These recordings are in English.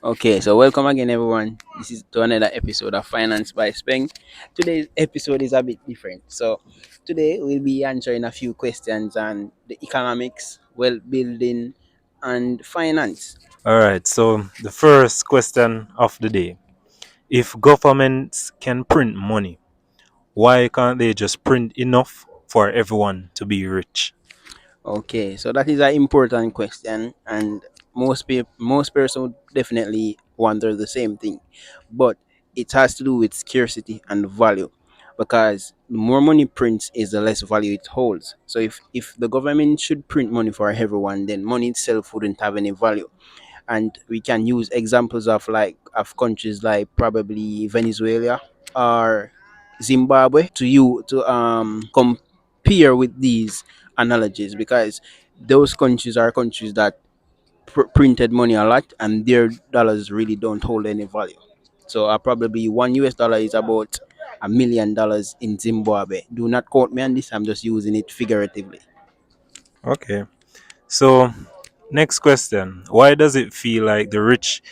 Okay, so welcome again, everyone. This is to another episode of Finance by Speng. Today's episode is a bit different. So, today we'll be answering a few questions on the economics, wealth building, and finance. All right, so the first question of the day. If governments can print money, why can't they just print enough for everyone to be rich? Okay, so that is an important question, and most person definitely wonder the same thing, but it has to do with scarcity and value, because the more money prints is the less value it holds. So if the government should print money for everyone, then money itself wouldn't have any value, and we can use examples of countries like probably Venezuela or Zimbabwe to compare with these analogies, because those countries are countries that printed money a lot and their dollars really don't hold any value. So probably one US dollar is about $1 million in Zimbabwe. Do not quote me on this, I'm just using it figuratively. Okay, so next question. Why does it feel like the rich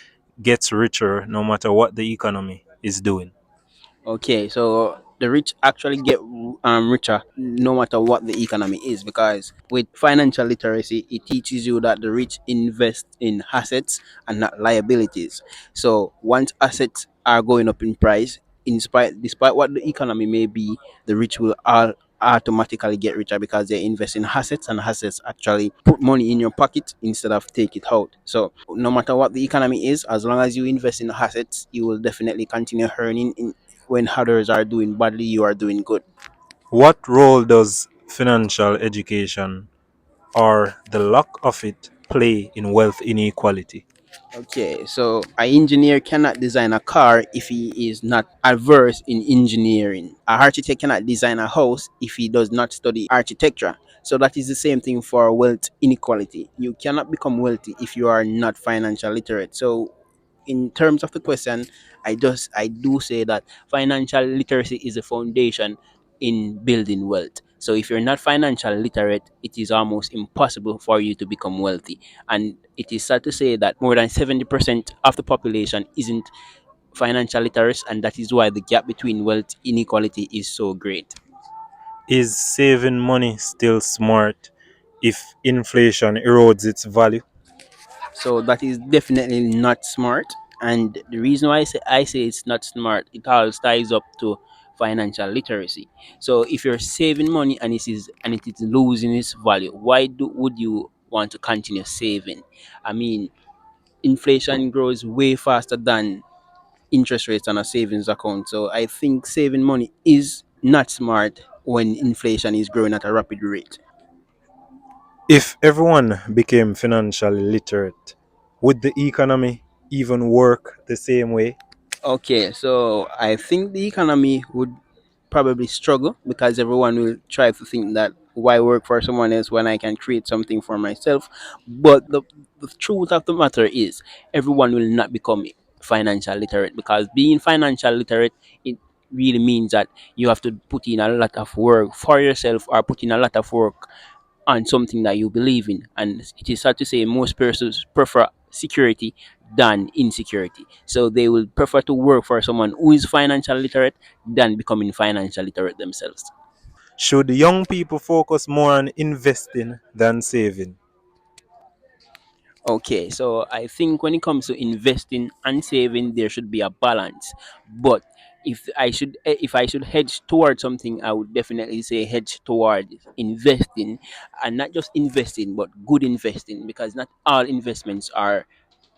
gets richer no matter what the economy is doing? Okay, so the rich actually get richer no matter what the economy is, because with financial literacy, it teaches you that the rich invest in assets and not liabilities. So once assets are going up in price, despite what the economy may be, the rich will all automatically get richer because they invest in assets, and assets actually put money in your pocket instead of take it out. So no matter what the economy is, as long as you invest in assets, you will definitely continue earning. When others are doing badly, you are doing good. What role does financial education or the lack of it play in wealth inequality? Okay, so an engineer cannot design a car if he is not averse in engineering. An architect cannot design a house if he does not study architecture. So that is the same thing for wealth inequality. You cannot become wealthy if you are not financial literate. So in terms of the question, I do say that financial literacy is a foundation in building wealth. So if you're not financial literate, it is almost impossible for you to become wealthy. And it is sad to say that more than 70% of the population isn't financial literate, and that is why the gap between wealth inequality is so great. Is saving money still smart if inflation erodes its value? So that is definitely not smart. And the reason why I say it's not smart, it all ties up to financial literacy. So if you're saving money and it is losing its value, would you want to continue saving? I mean, inflation grows way faster than interest rates on a savings account. So I think saving money is not smart when inflation is growing at a rapid rate. If everyone became financially literate, would the economy even work the same way? Okay, so I think the economy would probably struggle, because everyone will try to think that why work for someone else when I can create something for myself. But the truth of the matter is, everyone will not become financial literate, because being financial literate, it really means that you have to put in a lot of work for yourself, or put in a lot of work on something that you believe in. And it is sad to say most persons prefer security than insecurity. So they will prefer to work for someone who is financial literate than becoming financial literate themselves. Should young people focus more on investing than saving? Okay, so I think when it comes to investing and saving, there should be a balance. But if I should hedge towards something, I would definitely say hedge toward investing, and not just investing, but good investing, because not all investments are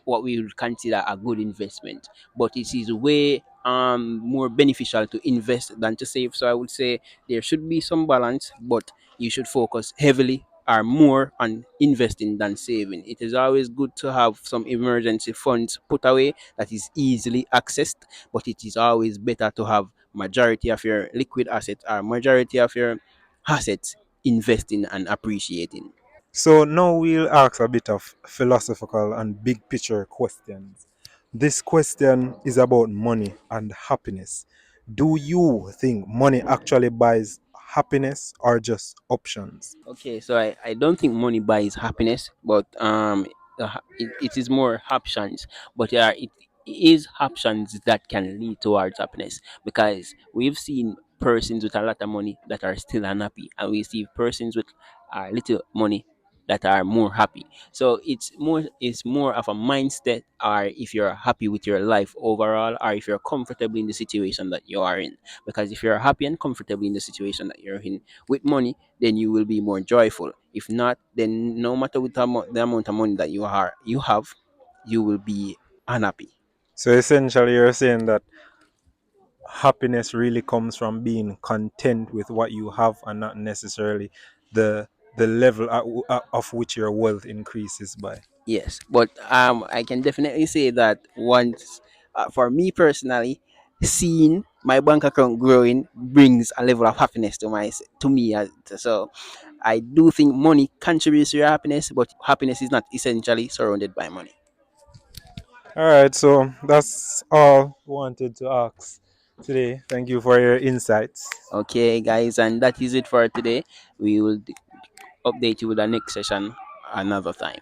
what we would consider a good investment, but it is way more beneficial to invest than to save. So I would say there should be some balance, but you should focus heavily or more on investing than saving. It is always good to have some emergency funds put away that is easily accessed, but it is always better to have majority of your liquid assets or majority of your assets investing and appreciating. So now we'll ask a bit of philosophical and big picture questions. This question is about money and happiness. Do you think money actually buys happiness or just options? Okay, so I don't think money buys happiness, but it is more options, but yeah, it is options that can lead towards happiness, because we've seen persons with a lot of money that are still unhappy, and we see persons with little money that are more happy. So it's more of a mindset, or if you're happy with your life overall, or if you're comfortable in the situation that you are in. Because if you're happy and comfortable in the situation that you're in with money, then you will be more joyful. If not, then no matter with the amount of money that you have, you will be unhappy. So essentially, you're saying that happiness really comes from being content with what you have and not necessarily the the level of which your wealth increases by. Yes, but I can definitely say that once, for me personally, seeing my bank account growing brings a level of happiness to me. So I do think money contributes to your happiness, but happiness is not essentially surrounded by money. All right, so that's all we wanted to ask today. Thank you for your insights. Okay, guys, and that is it for today. We will update you with the next session another time.